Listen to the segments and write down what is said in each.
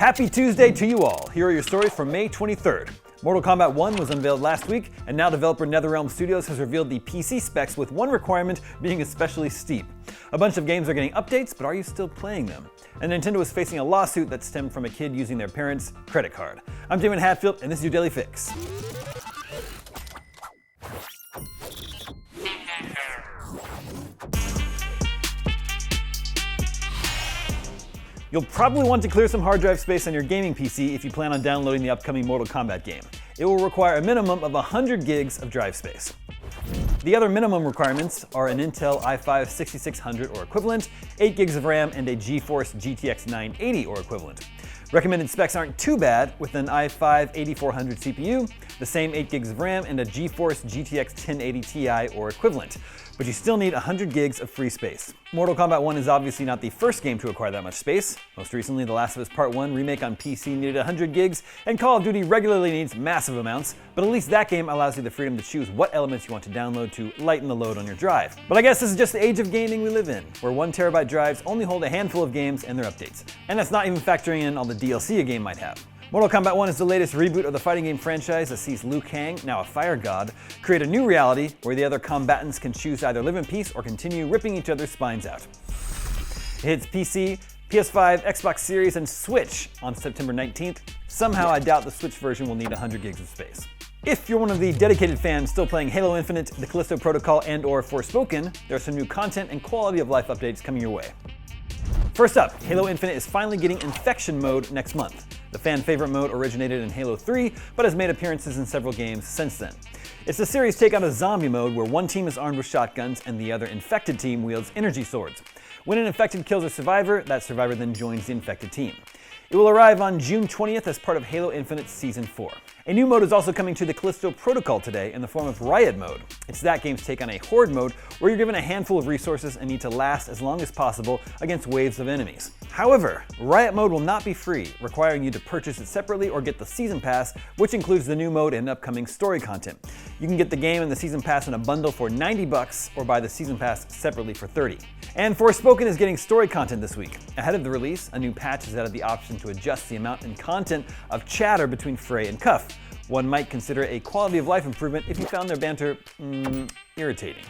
Happy Tuesday to you all. Here are your stories from May 23rd. Mortal Kombat 1 was unveiled last week, and now developer NetherRealm Studios has revealed the PC specs, with one requirement being especially steep. A bunch of games are getting updates, but are you still playing them? And Nintendo is facing a lawsuit that stemmed from a kid using their parents' credit card. I'm Damon Hatfield, and this is your Daily Fix. You'll probably want to clear some hard drive space on your gaming PC if you plan on downloading the upcoming Mortal Kombat game. It will require a minimum of 100 gigs of drive space. The other minimum requirements are an Intel i5 6600 or equivalent, 8 gigs of RAM, and a GeForce GTX 980 or equivalent. Recommended specs aren't too bad, with an i5 8400 CPU, the same 8 gigs of RAM, and a GeForce GTX 1080 Ti or equivalent. But you still need 100 gigs of free space. Mortal Kombat 1 is obviously not the first game to acquire that much space. Most recently, The Last of Us Part 1 remake on PC needed 100 gigs, and Call of Duty regularly needs massive amounts, but at least that game allows you the freedom to choose what elements you want to download to lighten the load on your drive. But I guess this is just the age of gaming we live in, where 1 terabyte drives only hold a handful of games and their updates. And that's not even factoring in all the DLC a game might have. Mortal Kombat 1 is the latest reboot of the fighting game franchise that sees Liu Kang, now a fire god, create a new reality where the other combatants can choose to either live in peace or continue ripping each other's spines out. It hits PC, PS5, Xbox Series, and Switch on September 19th. Somehow I doubt the Switch version will need 100 gigs of space. If you're one of the dedicated fans still playing Halo Infinite, The Callisto Protocol, and/or Forspoken, there's some new content and quality of life updates coming your way. First up, Halo Infinite is finally getting Infection Mode next month. The fan favorite mode originated in Halo 3, but has made appearances in several games since then. It's the series' take on a zombie mode where one team is armed with shotguns and the other infected team wields energy swords. When an infected kills a survivor, that survivor then joins the infected team. It will arrive on June 20th as part of Halo Infinite Season 4. A new mode is also coming to the Callisto Protocol today in the form of Riot Mode. It's that game's take on a horde mode where you're given a handful of resources and need to last as long as possible against waves of enemies. However, Riot Mode will not be free, requiring you to purchase it separately or get the Season Pass, which includes the new mode and upcoming story content. You can get the game and the Season Pass in a bundle for $90 or buy the Season Pass separately for $30. And Forspoken is getting story content this week. Ahead of the release, a new patch has added the option to adjust the amount and content of chatter between Frey and Cuff. One might consider a quality of life improvement if you found their banter irritating.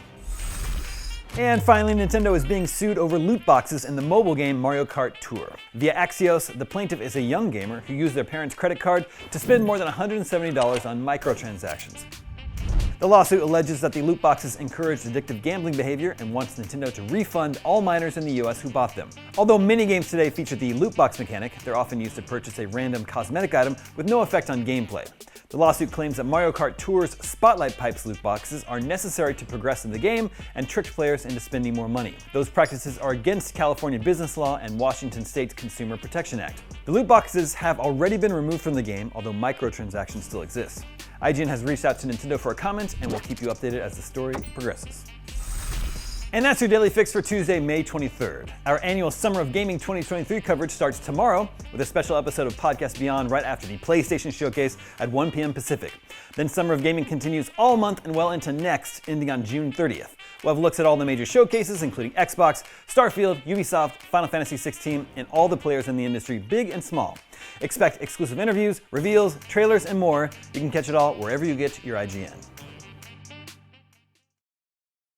And finally, Nintendo is being sued over loot boxes in the mobile game Mario Kart Tour. Via Axios, the plaintiff is a young gamer who used their parents' credit card to spend more than $170 on microtransactions. The lawsuit alleges that the loot boxes encouraged addictive gambling behavior and wants Nintendo to refund all minors in the US who bought them. Although many games today feature the loot box mechanic, they're often used to purchase a random cosmetic item with no effect on gameplay. The lawsuit claims that Mario Kart Tour's Spotlight Pipes loot boxes are necessary to progress in the game and tricked players into spending more money. Those practices are against California business law and Washington State's Consumer Protection Act. The loot boxes have already been removed from the game, although microtransactions still exist. IGN has reached out to Nintendo for a comment, and we'll keep you updated as the story progresses. And that's your Daily Fix for Tuesday, May 23rd. Our annual Summer of Gaming 2023 coverage starts tomorrow with a special episode of Podcast Beyond right after the PlayStation Showcase at 1 p.m. Pacific. Then Summer of Gaming continues all month and well into next, ending on June 30th. We'll have looks at all the major showcases, including Xbox, Starfield, Ubisoft, Final Fantasy XVI, and all the players in the industry, big and small. Expect exclusive interviews, reveals, trailers, and more. You can catch it all wherever you get your IGN.